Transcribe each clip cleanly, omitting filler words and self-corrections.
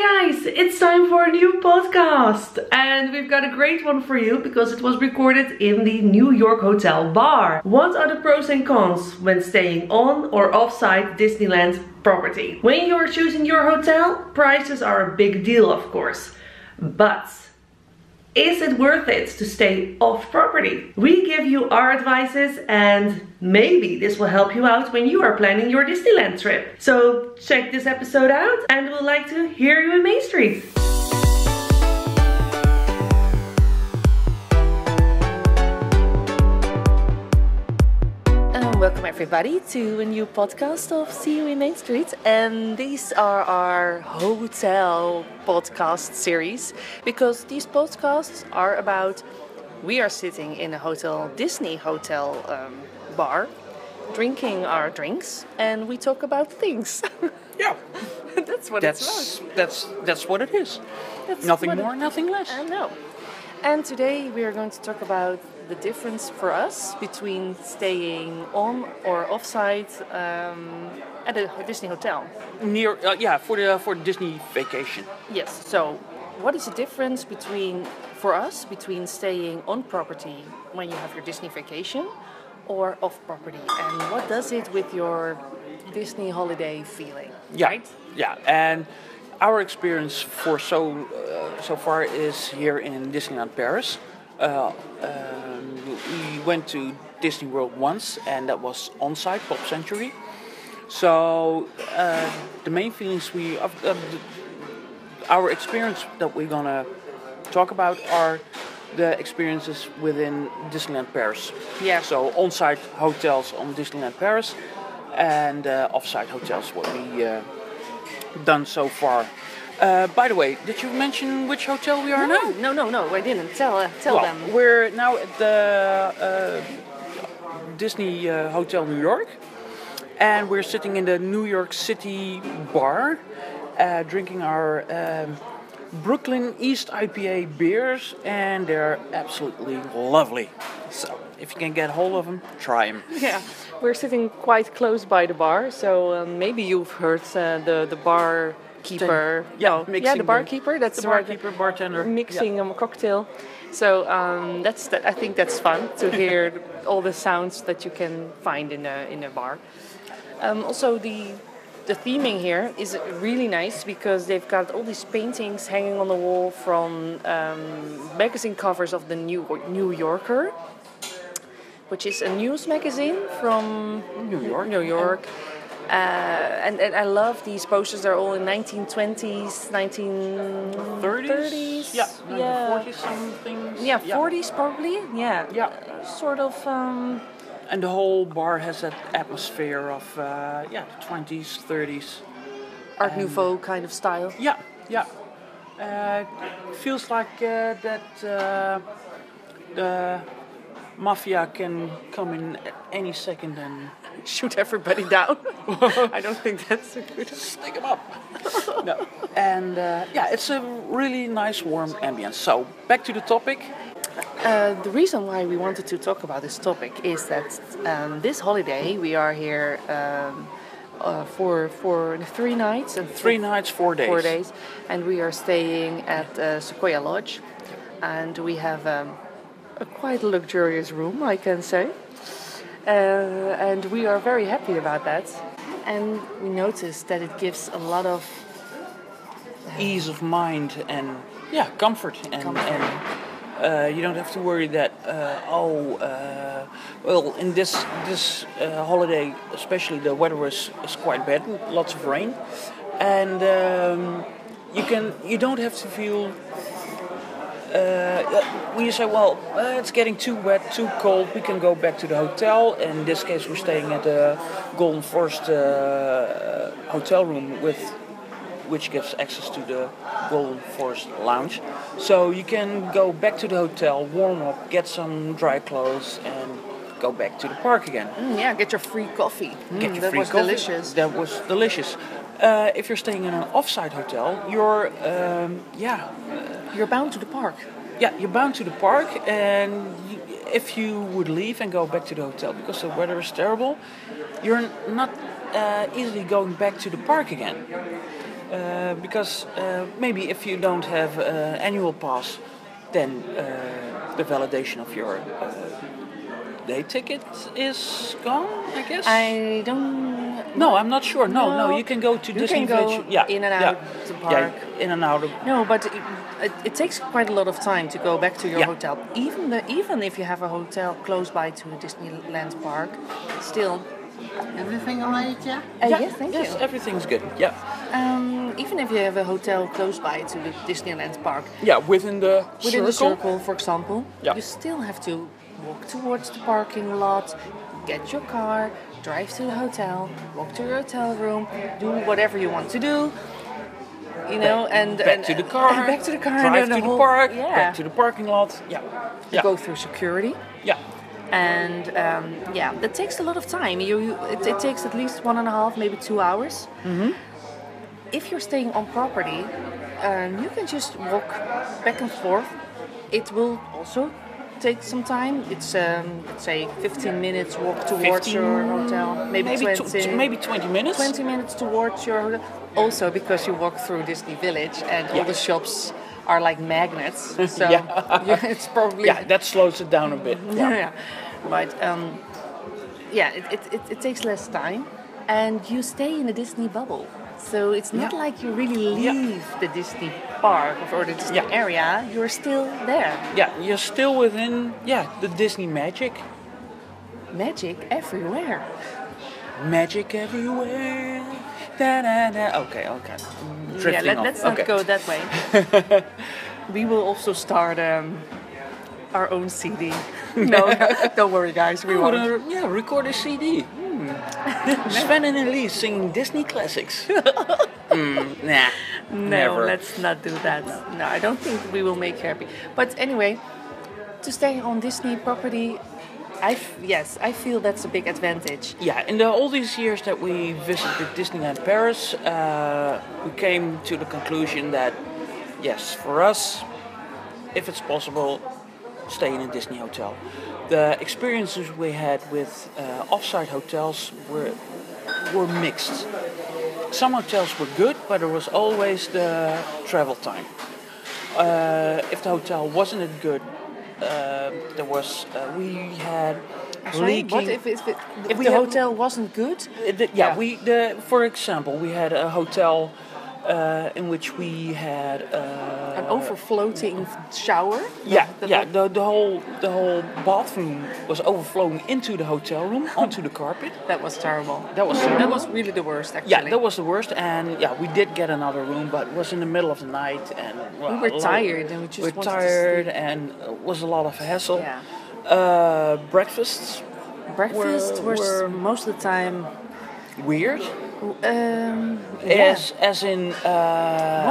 guys, it's time for a new podcast and we've got a great one for you because it was recorded in the New York hotel bar. What are the pros and cons when staying on or off-site Disneyland property? When you're choosing your hotel, prices are a big deal of course, but is it worth it to stay off property? We give you our advices and maybe this will help you out when you are planning your Disneyland trip. So check this episode out and we'd like to hear you in Main Street. Welcome everybody to a new podcast of CU InMainStreet, and these are our hotel podcast series because these podcasts are about we are sitting in a Disney hotel bar, drinking our drinks, and we talk about things. Yeah, that's what it's about. That's what it is. Nothing more, nothing less. I know. And today we are going to talk about the difference for us between staying on or off-site at a Disney hotel. For the Disney vacation. Yes. So, what is the difference for us between staying on property when you have your Disney vacation or off property, and what does it with your Disney holiday feeling? Yeah. Right? Yeah, and our experience for so far is here in Disneyland Paris. We went to Disney World once, and that was on-site, Pop Century. So the main feelings our experience that we're gonna talk about are the experiences within Disneyland Paris. Yeah. So on-site hotels on Disneyland Paris, and off-site hotels what we done so far. By the way, did you mention which hotel we are now? No, I didn't. Tell them. We're now at the Disney Hotel New York, and we're sitting in the New York City bar, drinking our Brooklyn East IPA beers, and they're absolutely lovely. So if you can get hold of them, try them. Yeah, we're sitting quite close by the bar, so maybe you've heard the bar keeper. The barkeeper. That's the barkeeper, bartender mixing a cocktail. So I think that's fun to hear all the sounds that you can find in a bar. Also, the theming here is really nice because they've got all these paintings hanging on the wall from magazine covers of the New Yorker, which is a news magazine from New York. And I love these posters. They're all in 1920s, 1930s. Yeah, 1940s something. Yeah, 40s probably. Yeah. Sort of. And the whole bar has that atmosphere of the 20s, 30s. Art Nouveau kind of style. Yeah. Feels like that the mafia can come in any second and shoot everybody down. I don't think that's a good. Stick them up. No. And it's a really nice warm ambience. So back to the topic. The reason why we wanted to talk about this topic is that this holiday we are here for 3 nights and 3 nights, 4 days. 4 days, and we are staying at Sequoia Lodge, and we have a quite luxurious room, I can say. And we are very happy about that. And we noticed that it gives a lot of ease of mind and comfort. And you don't have to worry that in this holiday especially the weather is quite bad, lots of rain, and you don't have to feel. When you say, it's getting too wet, too cold, we can go back to the hotel. In this case, we're staying at the Golden Forest hotel room, which gives access to the Golden Forest lounge. So you can go back to the hotel, warm up, get some dry clothes, and go back to the park again. Get your free coffee. That was delicious. That was delicious. If you're staying in an off-site hotel, you're bound to the park. Yeah, you're bound to the park, and if you would leave and go back to the hotel because the weather is terrible, you're not easily going back to the park again. Because maybe if you don't have annual pass, then the validation of your day ticket is gone, I guess. I don't. No, I'm not sure. No, No, you can go to You Disney can go Village. in and out the park. Yeah, in and out of. No, but it takes quite a lot of time to go back to your Yeah. hotel. Even if you have a hotel close by to a Disneyland park, still. Everything all right, yeah? Yes, thank Yes, you. everything's good. Yeah, Even if you have a hotel close by to the Disneyland park, yeah, within the within the circle. circle, for example, Yeah. you still have to walk towards the parking lot, get your car, drive to the hotel, walk to your hotel room, do whatever you want to do. You know, and Back to the car. back to the car, Drive and then to the whole, park. Yeah, Back to the parking lot. Yeah, you go through security. yeah. And that takes a lot of time. It takes at least 1.5, maybe 2 hours. Mm-hmm. If you're staying on property, you can just walk back and forth. It will also take some time. It's let's say 15 minutes walk towards 15, your hotel, maybe 20. Maybe 20 minutes. 20 minutes towards your hotel. Also because you walk through Disney Village and all the shops are like magnets. So it's probably that slows it down a bit. yeah. But it takes less time, and you stay in the Disney bubble. So it's not like you really leave the Disney park or the Disney area. You're still there. Yeah, you're still within the Disney magic. Magic everywhere. Magic everywhere. Da, da, da. Okay. Drifting off. Let's not go that way. We will also start our own CD. No, don't worry, guys. We won't. Record a CD. Sven and Elise singing Disney classics. Nah. No, never. let's not do that. No, I don't think we will make you happy. But anyway, to stay on Disney property, I feel that's a big advantage. Yeah, in all these years that we visited Disneyland Paris, we came to the conclusion that, yes, for us, if it's possible, stay in a Disney hotel. The experiences we had with off-site hotels were mixed. Some hotels were good, but there was always the travel time. If the hotel wasn't as good, there was we had leaking. What if the hotel wasn't good? For example, we had a hotel in which we had An overfloating shower? The whole bathroom was overflowing into the hotel room, onto the carpet. That was terrible. That was terrible. That was really the worst, actually. Yeah, that was the worst. And we did get another room, but it was in the middle of the night, and we were tired, and we just wanted to sleep. and it was a lot of hassle. Yeah. Breakfasts were most of the time weird. As in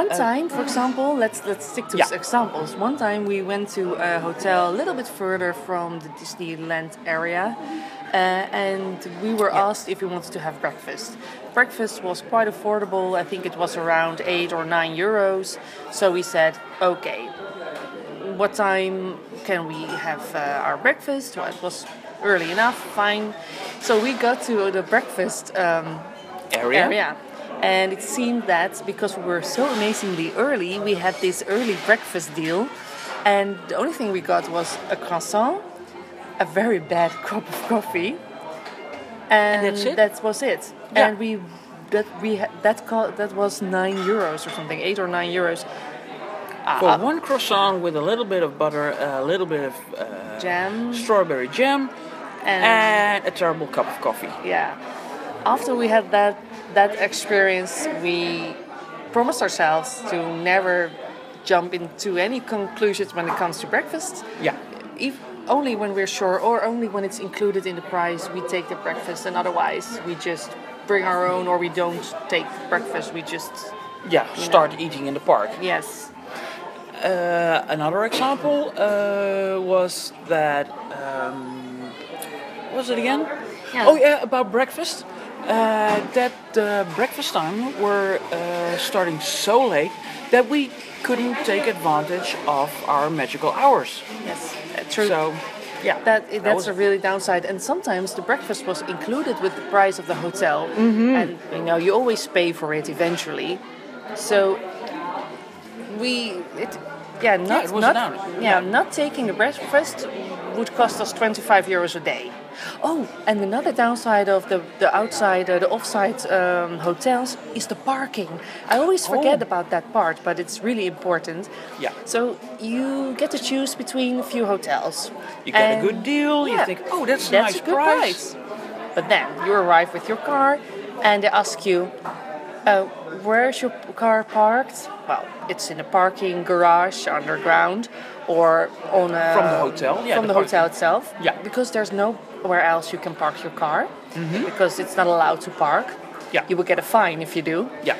one time, for example, let's stick to examples. One time we went to a hotel a little bit further from the Disneyland area, and we were asked if we wanted to have breakfast. Breakfast was quite affordable. I think it was around 8 or 9 euros. So we said, okay, what time can we have our breakfast? Well, it was early enough, fine. So we got to the breakfast area. And it seemed that because we were so amazingly early, we had this early breakfast deal. And the only thing we got was a croissant, a very bad cup of coffee, and that's it? that was it. Yeah. And that was 9 euros or something, 8 or 9 euros. For one croissant with a little bit of butter, a little bit of Jam. strawberry jam, and a terrible cup of coffee. Yeah. After we had that experience, we promised ourselves to never jump into any conclusions when it comes to breakfast. Yeah. Only when we're sure, or only when it's included in the price, we take the breakfast, and otherwise we just bring our own, or we don't take breakfast. We just start eating in the park. Yes. Another example was that. What was it again? Yeah. Oh yeah, about breakfast. That breakfast time were starting so late that we couldn't take advantage of our magical hours. Yes, true. So, that's a really downside. And sometimes the breakfast was included with the price of the hotel, and you always pay for it eventually. So it was down. not taking the breakfast would cost us 25 euros a day. Oh, and another downside of the offsite hotels is the parking. I always forget about that part, but it's really important. Yeah. So you get to choose between a few hotels. You get a good deal. You think, oh, that's a nice a good price. But then you arrive with your car, and they ask you, where's your car parked? Well, it's in a parking garage underground, or on a From the hotel. Yeah, from the hotel itself. Yeah. Because there's nowhere else you can park your car, because it's not allowed to park. Yeah. You will get a fine if you do. Yeah.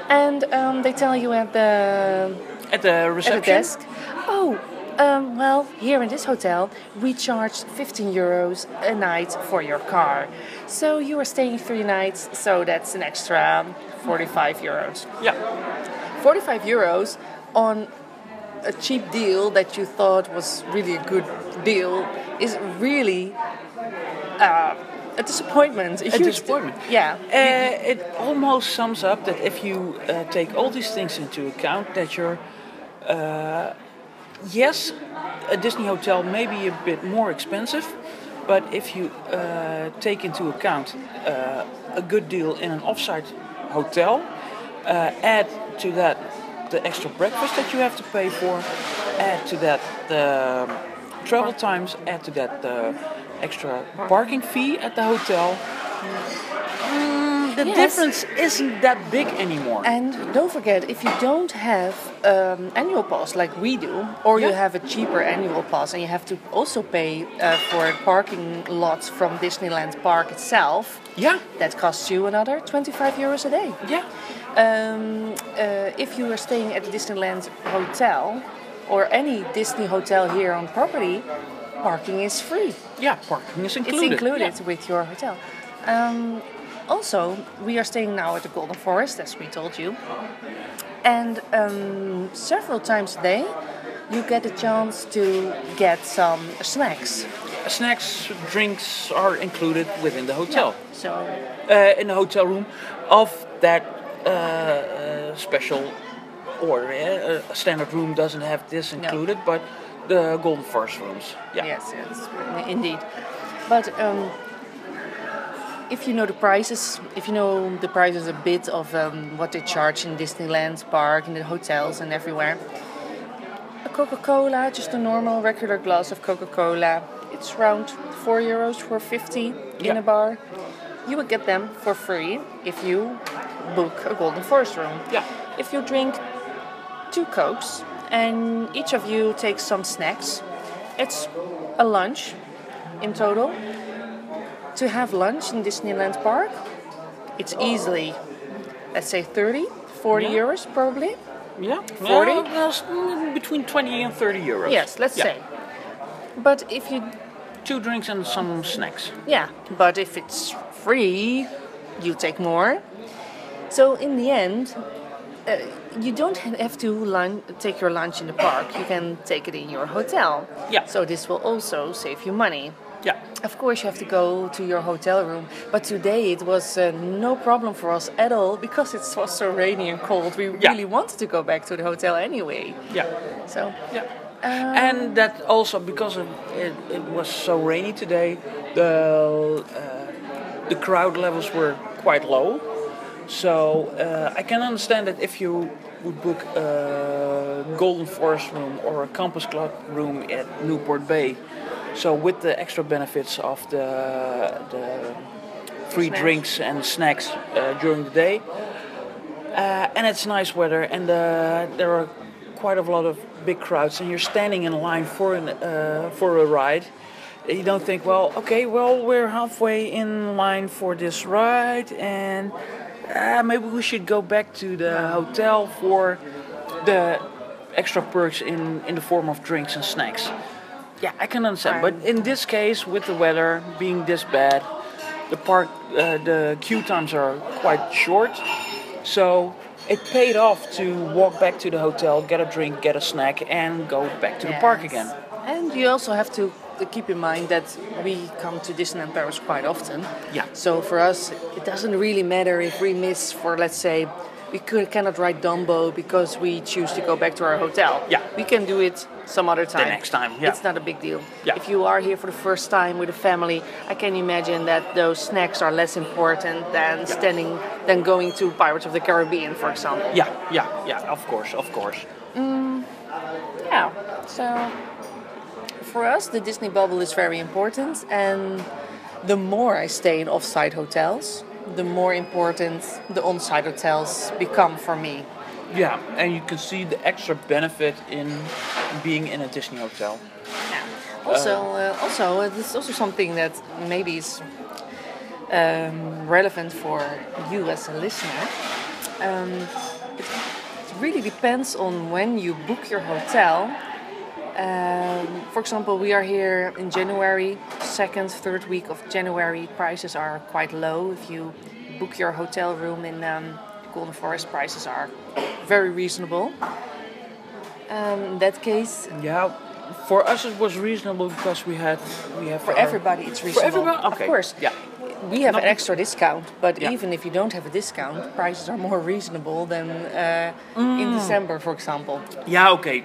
And they tell you at the reception. desk, well, here in this hotel, we charge 15 euros a night for your car. So you are staying 3 nights, so that's an extra 45 euros. Yeah. 45 euros on a cheap deal that you thought was really a good deal is really a disappointment. A disappointment. Yeah. It almost sums up that if you take all these things into account, that you're, yes, a Disney hotel may be a bit more expensive, but if you take into account a good deal in an offsite hotel, add to that the extra breakfast that you have to pay for, add to that the travel times, add to that the extra parking fee at the hotel. The difference isn't that big anymore. And don't forget, if you don't have annual pass like we do, or you have a cheaper annual pass and you have to also pay for parking lots from Disneyland Park itself, that costs you another 25 euros a day. Yeah. If you are staying at the Disneyland Hotel or any Disney hotel here on property, parking is free. Yeah, parking is included. It's included with your hotel. Also, we are staying now at the Golden Forest, as we told you. And several times a day, you get a chance to get some snacks. Snacks, drinks are included within the hotel. Yeah. So in the hotel room of that special order. A standard room doesn't have this included, but the Golden Forest rooms. Yeah. Yes, indeed. But if you know the prices, a bit of what they charge in Disneyland Park, in the hotels and everywhere, a Coca-Cola, just a normal regular glass of Coca-Cola, it's around 4 euros, 4.50 in a bar. You will get them for free if you book a Golden Forest room. Yeah. If you drink 2 Cokes and each of you takes some snacks, it's a lunch in total. To have lunch in Disneyland Park, it's easily, let's say 40 euros probably. Yeah. 40? Between 20 and 30 euros. Yes, let's say. But if you... 2 drinks and some snacks. Yeah, but if it's free, you take more. So in the end, you don't have to take your lunch in the park. You can take it in your hotel. Yeah. So this will also save you money. Yeah. Of course, you have to go to your hotel room. But today it was no problem for us at all because it was so rainy and cold. We really wanted to go back to the hotel anyway. Yeah. So. Yeah. And that also because it was so rainy today, the crowd levels were quite low. So I can understand that if you would book a Golden Forest room or a Campus Club room at Newport Bay, so with the extra benefits of the free drinks and snacks during the day, and it's nice weather, and there are quite a lot of big crowds, and you're standing in line for a ride. You don't think, we're halfway in line for this ride, and maybe we should go back to the hotel for the extra perks in the form of drinks and snacks. Yeah, I can understand. But in this case, with the weather being this bad, the queue times are quite short. So it paid off to walk back to the hotel, get a drink, get a snack, and go back to the park again. And you also have to keep in mind that we come to Disneyland Paris quite often. Yeah. So for us, it doesn't really matter if we miss for, let's say, cannot ride Dumbo because we choose to go back to our hotel. Yeah. We can do it some other time. The next time, yeah. It's not a big deal. Yeah. If you are here for the first time with a family, I can imagine that those snacks are less important than going to Pirates of the Caribbean, for example. Yeah, of course. Yeah. So for us, the Disney bubble is very important, and the more I stay in off-site hotels, the more important the on-site hotels become for me. Yeah, and you can see the extra benefit in being in a Disney hotel. Yeah. Also, this is also something that maybe is relevant for you as a listener. It really depends on when you book your hotel. For example, we are here in January, second, third week of January. Prices are quite low. If you book your hotel room in Golden Forest, prices are very reasonable. In that case, Yeah, for us it was reasonable because we have for everybody it's reasonable. For everyone, okay. Of course. Yeah. We have an extra discount, but Yeah. even if you don't have a discount, prices are more reasonable than in December, for example. Yeah, okay.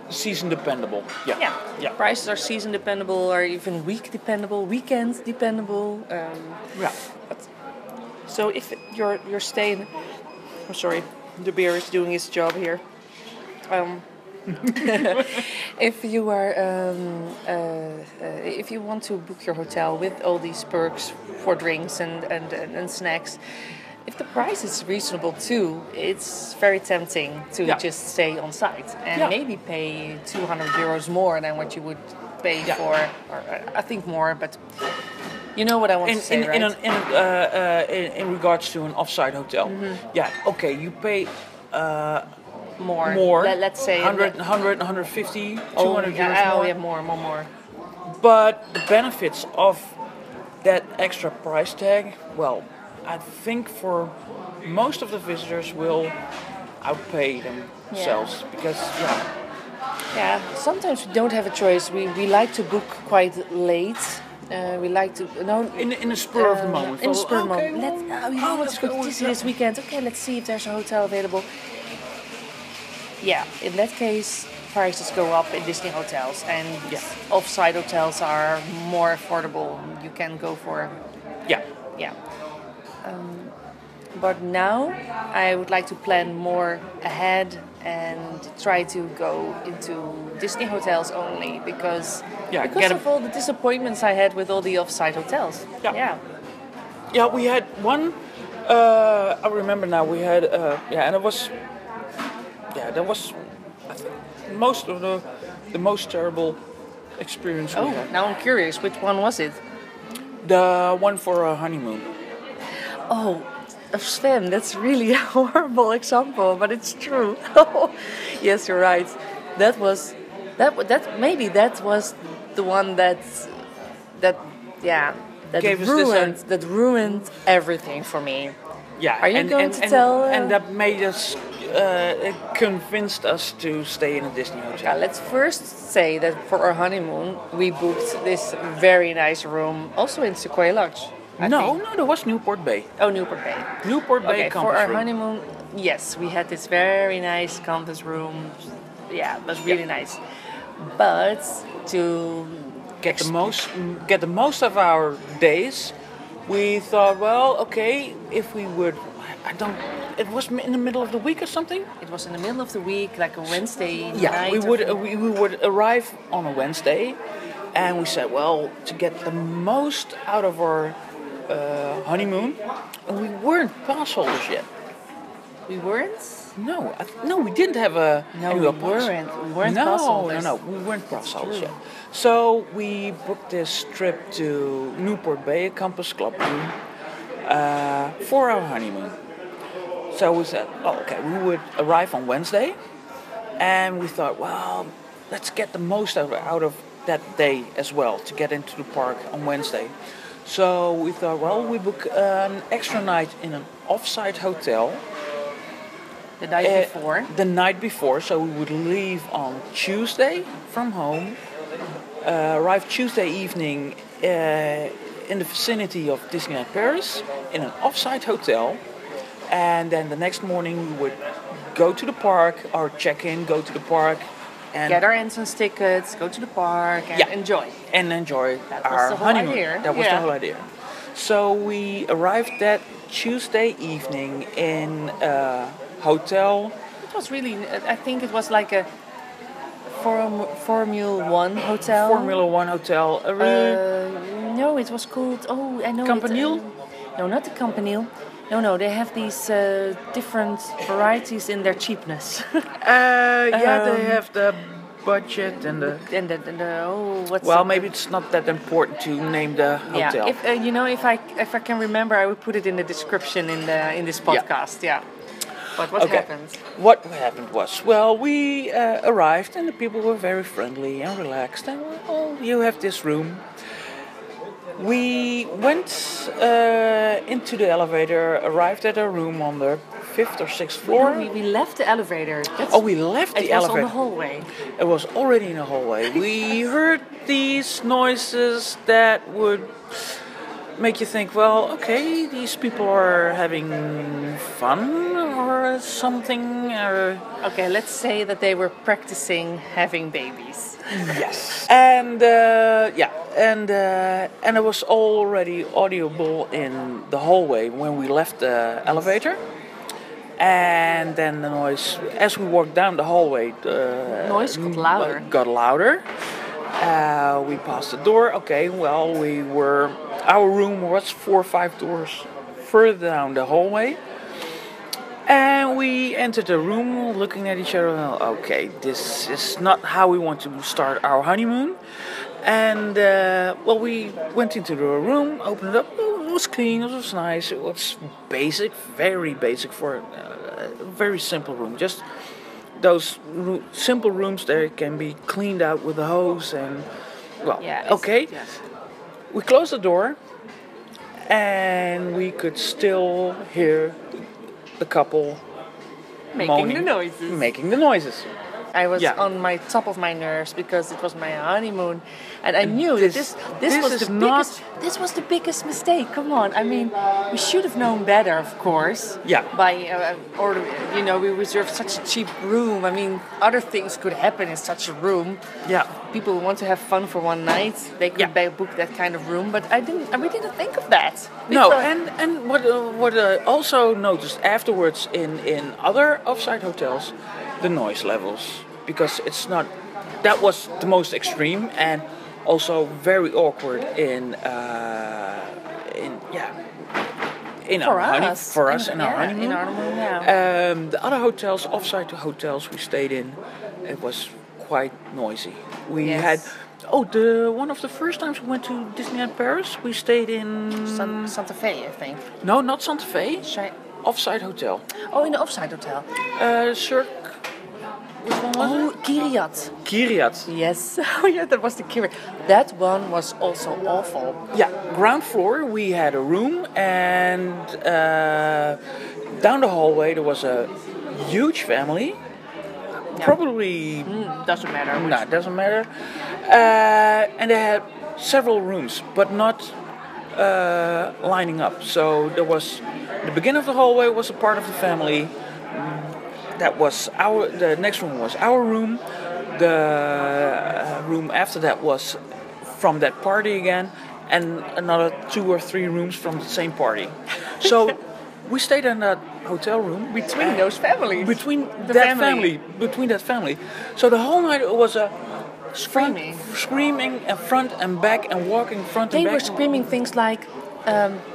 Season dependable. Yeah. Yeah. Prices are season dependable, or even week dependable, weekend dependable. Yeah. So if you're staying, I'm sorry, the beer is doing its job here. If you are, if you want to book your hotel with all these perks for drinks and snacks, if the price is reasonable too, it's very tempting to just stay on site and maybe pay 200 euros more than what you would pay for, or I think more, but you know what I want to say, right? In regards to an off-site hotel, yeah, okay, you pay more. Let's say 100, 150, 200 euros yeah, more. Yeah, more. But the benefits of that extra price tag, well, I think for most of the visitors will outpay themselves because Yeah, sometimes we don't have a choice. We like to book quite late. We like to in the spur of the moment. In the spur of the moment. Well, Let's go to Disney this weekend. Okay, let's see if there's a hotel available. Yeah, in that case, prices go up in Disney hotels, and off-site hotels are more affordable. You can go for yeah. But now I would like to plan more ahead and try to go into Disney hotels only because of all the disappointments I had with all the off-site hotels. Yeah, we had one. I remember now. We had and it was. Yeah, that was, I think, most of the most terrible experience we had. Now I'm curious, which one was it? The one for a honeymoon. Oh, Sven, that's really a horrible example, but it's true. Yes, you're right. That was maybe that was the one that ruined everything for me. Yeah, are you going to tell? And that made us convinced us to stay in a Disney hotel. Let's first say that for our honeymoon we booked this very nice room, also in Sequoia Lodge. No, there was Newport Bay. Oh, Newport Bay. Newport Bay campus for our room. honeymoon, yes, we had this very nice campus room. Yeah, it was really nice. But to get the most of our days, we thought, well, okay, if we would, it was in the middle of the week or something. It was in the middle of the week, like a Wednesday night. Yeah, we would arrive on a Wednesday, and we said, well, to get the most out of our honeymoon, and we weren't pass holders yet. We weren't? No, we didn't have a annual pass. We weren't pass holders. No, we weren't pass holders yet. So we booked this trip to Newport Bay, a campus club room, for our honeymoon. So we said, we would arrive on Wednesday, and we thought, well, let's get the most out of that day as well, to get into the park on Wednesday. So we thought, well, we book an extra night in an off-site hotel. The night before? The night before, so we would leave on Tuesday from home, arrive Tuesday evening in the vicinity of Disneyland Paris in an off-site hotel, And then the next morning we would go to the park or check in, go to the park. And Get our entrance tickets, go to the park, and enjoy. And enjoy That was our the whole honeymoon. idea. That was the whole idea. So we arrived that Tuesday evening in a hotel. It was really, I think it was like a Formula One hotel. Formula One hotel. A really No, it was called, I know Campanile? No, not the Campanile. No, they have these different varieties in their cheapness. they have the budget and the. What's Well, maybe it's not that important to name the hotel. Yeah, if I can remember, I would put it in the description in this podcast. Yeah. But what happened? What happened was, well, we arrived and the people were very friendly and relaxed. And you have this room. We went into the elevator, arrived at a room on the 5th or 6th floor. We left the elevator. We left the elevator. It was on the hallway. It was already in the hallway. We heard these noises that would make you think, well, okay, these people are having fun or something. Okay, let's say that they were practicing having babies. Yes. And and it was already audible in the hallway when we left the elevator. And then the noise, as we walked down the hallway, the noise got louder. We passed the door. Okay, well, our room was 4 or 5 doors further down the hallway. And we entered the room looking at each other. Okay, this is not how we want to start our honeymoon. And, we went into the room, opened it up. It was clean, it was nice. It was basic, very basic for a very simple room. Just those simple rooms that can be cleaned out with a hose and, okay. Yes. We closed the door and we could still hear the couple making the noises. I was on my top of my nerves because it was my honeymoon, and I knew that this was the biggest mistake. Come on, I mean, we should have known better, of course. Yeah. We reserved such a cheap room. I mean, other things could happen in such a room. Yeah. People want to have fun for one night. They could book that kind of room, but we didn't think of that. And what I also noticed afterwards in other offsite hotels, the noise levels, because that was the most extreme and also very awkward in our honeymoon. The other hotels, offsite hotels we stayed in, it was quite noisy. We had one of the first times we went to Disneyland Paris, we stayed in Santa Fe, I think. No, not Santa Fe. Offsite hotel. Oh, in the offsite hotel. Which one was it? Kiryat. Yes. Oh yeah, that was the Kiryat. That one was also awful. Yeah, ground floor we had a room, and down the hallway there was a huge family. Yeah. Probably doesn't matter. No, it doesn't matter. And they had several rooms, but not lining up. So there was the beginning of the hallway was a part of the family. That was the next room was our room. The room after that was from that party again, and another 2 or 3 rooms from the same party. So we stayed in that hotel room between those families. Between that family. So the whole night it was a screaming and front and back and walking front and back. They were screaming things like,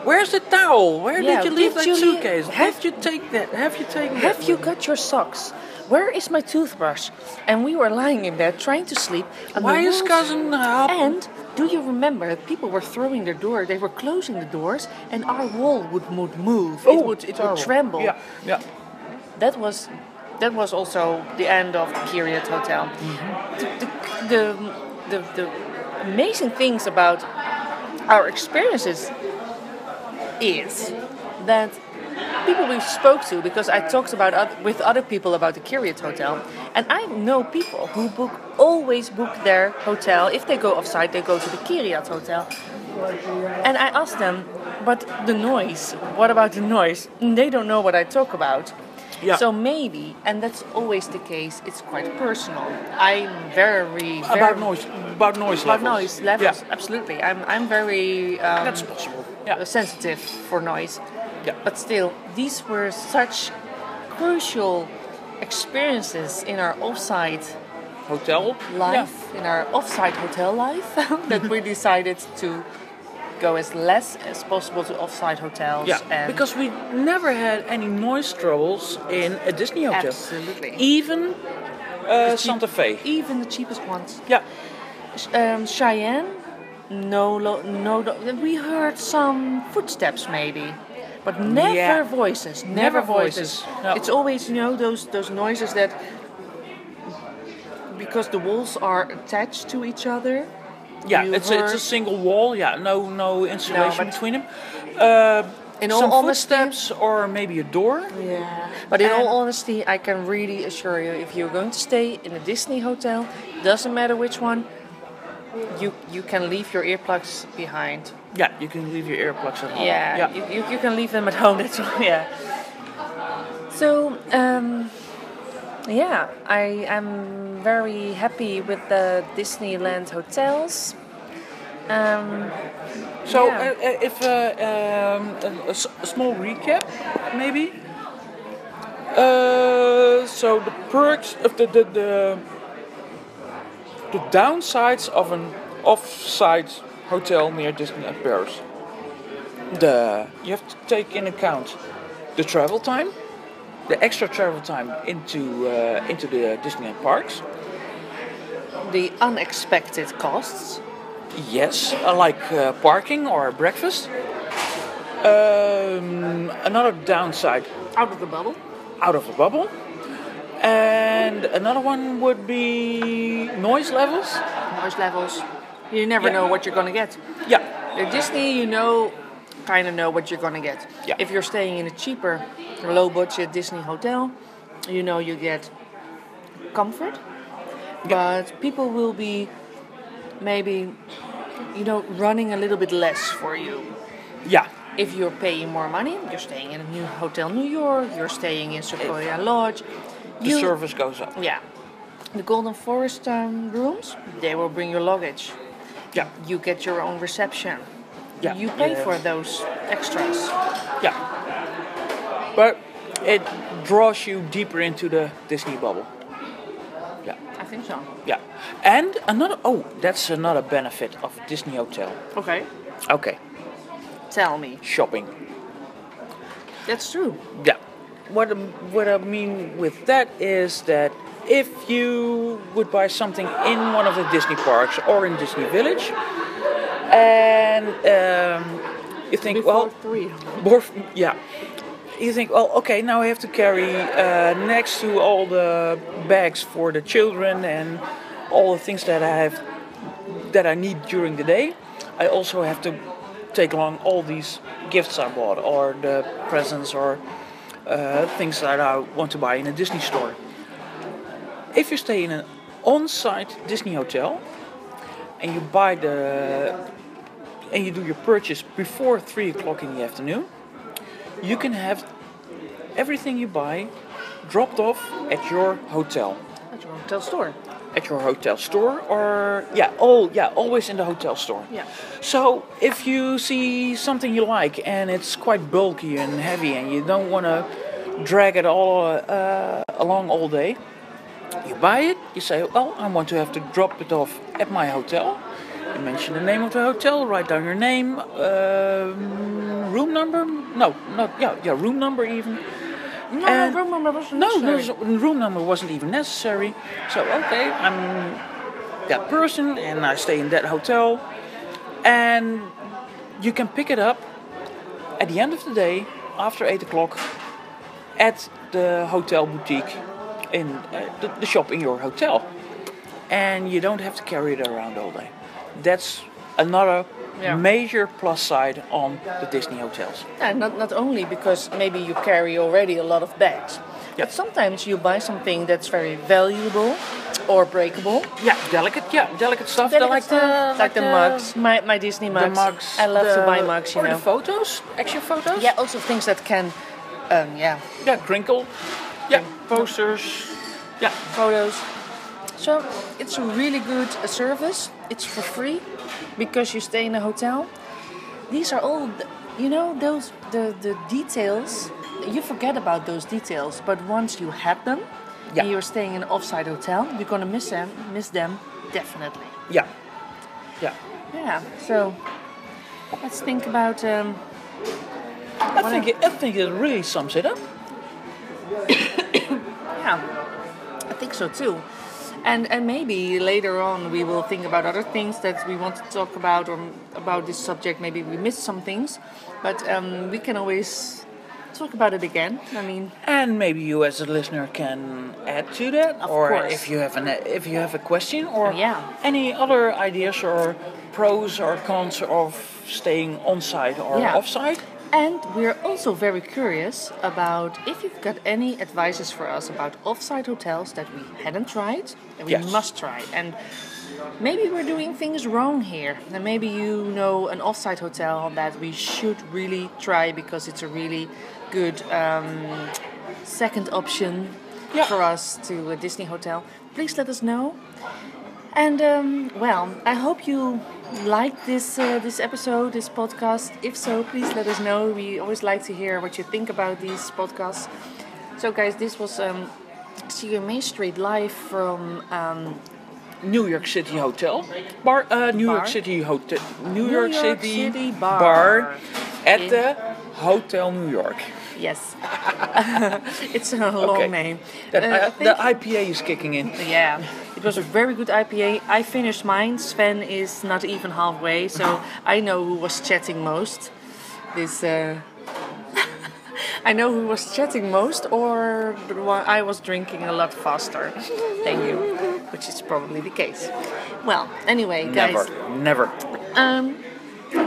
where's the towel? Where did you leave that suitcase? Have you taken that? Have you got your socks? Where is my toothbrush? And we were lying in bed trying to sleep. Why is cousin up? And do you remember people were throwing their door? They were closing the doors, and our wall would move. It would tremble. Yeah. That was also the end of the Kiryat Hotel. Mm-hmm. The amazing things about our experiences is that people we spoke to, because I talked with other people about the Kiryat Hotel, and I know people who always book their hotel. If they go offsite, they go to the Kiryat Hotel. And I asked them, but the noise, what about the noise? They don't know what I talk about. Yeah. So maybe, and that's always the case, it's quite personal. I'm very About noise levels. about noise levels. Yeah. Absolutely. I'm very That's possible. Yeah. sensitive for noise. Yeah. But still, these were such crucial experiences in our offsite Hotel life, in our offsite hotel life, that we decided to go as less as possible to offsite hotels. Yeah, and because we never had any noise troubles in a Disney hotel. Absolutely. Even Santa Fe. even the cheapest ones. Yeah. Cheyenne, no. We heard some footsteps maybe, but never Yeah. voices. Never voices. No. It's always those noises that, because the walls are attached to each other. Yeah, you it's heard- a single wall. Yeah, no insulation but- between them. In all Some honesty- footsteps or maybe a door. Yeah. But in all honesty, I can really assure you, if you're going to stay in a Disney hotel, doesn't matter which one, you can leave your earplugs behind. Yeah, you can leave your earplugs at home. Yeah, you can leave them at home. That's all. Yeah. So yeah, I am very happy with the Disneyland hotels. So, Yeah. if a small recap, maybe. So the perks of the downsides of an off-site hotel near Disneyland Paris. You have to take in account the travel time, the extra travel time into the Disneyland parks. The unexpected costs. Yes, like parking or breakfast. Another downside, Out of the bubble. out of the bubble. And another one would be noise levels. Noise levels. You never Yeah. know what you're gonna get. Yeah, At Disney, kind of know what you're gonna get. Yeah. If you're staying in a cheaper, low-budget Disney hotel, you get comfort. But people will be maybe, running a little bit less for you. yeah, If you're paying more money, you're staying in a new hotel New York, you're staying in Sequoia Lodge. the service goes up. Yeah. The Golden Forest rooms, they will bring your luggage. Yeah, You get your own reception. yeah. You pay yeah. for those extras. Yeah, but it draws you deeper into the Disney bubble. Yeah, I think so. yeah. And that's another benefit of a Disney hotel. Okay. Okay, Tell me. shopping. That's true. Yeah. What I mean with that is that if you would buy something in one of the Disney parks or in Disney Village, and you think, well, 3. yeah, you think, well, okay, now I have to carry next to all the bags for the children and all the things that I need during the day. I also have to take along all these gifts I bought, or the presents, or things that I want to buy in a Disney store. If you stay in an on-site Disney hotel and you you do your purchase before 3 o'clock in the afternoon, you can have everything you buy dropped off at your hotel. At your hotel store. At your hotel store, or always in the hotel store. Yeah. So if you see something you like and it's quite bulky and heavy and you don't want to drag it all along all day, you buy it, you say, well, I want to have to drop it off at my hotel. You mention the name of the hotel, write down your name, room number, room number even. No, room number wasn't necessary. Room number wasn't even necessary. So, okay, I'm that person and I stay in that hotel. And you can pick it up at the end of the day, after 8 o'clock, at the hotel boutique, in the shop in your hotel. And you don't have to carry it around all day. That's another major plus side on the Disney hotels. And not only because maybe you carry already a lot of bags, Yeah. but sometimes you buy something that's very valuable or breakable. Delicate stuff. Like the mugs, my Disney mugs. The mugs. I love to buy mugs, you or know. the photos, action photos. Yeah, also things that can, Crinkle. Yeah, posters. Yeah. photos. So it's a really good service. It's for free because you stay in a hotel. These are all, those the details. You forget about those details, but once you have them, and you're staying in an off-site hotel, you're gonna miss them definitely. Yeah. Yeah. So let's think about. I think it really sums it up. Yeah, I think so too. And maybe later on we will think about other things that we want to talk about or about this subject. Maybe we missed some things, but we can always talk about it again. I mean, And maybe you as a listener can add to that, Of or course. if you have a question or Yeah. any other ideas or pros or cons of staying on site or Yeah. off site. and we're also very curious about if you've got any advices for us about off-site hotels that we hadn't tried and we Yes. must try. And maybe we're doing things wrong here. And maybe you know an off-site hotel that we should really try because it's a really good second option for us to a Disney hotel. Please let us know. And I hope you liked this episode, this podcast. If so, please let us know. We always like to hear what you think about these podcasts. So, guys, this was CU InMainStreet live from New York City Hotel Bar. New York Bar. City Hotel. New York City Bar. Bar at In- the Hotel New York. Yes, it's a long name. The IPA is kicking in. Yeah, it was a very good IPA. I finished mine. Sven is not even halfway, so I know who was chatting most. I know who was chatting most, or I was drinking a lot faster than you, which is probably the case. Well, anyway, guys, Never.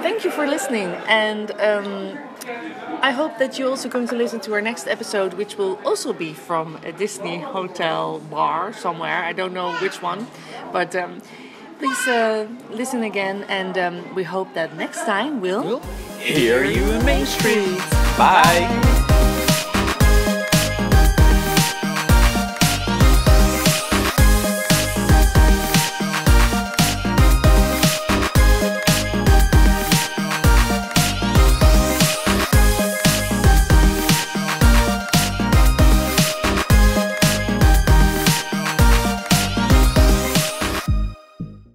thank you for listening, and I hope that you're also going to listen to our next episode, which will also be from a Disney hotel bar somewhere. I don't know which one, but please listen again, and we hope that next time we'll Hear you in Main Street. Bye.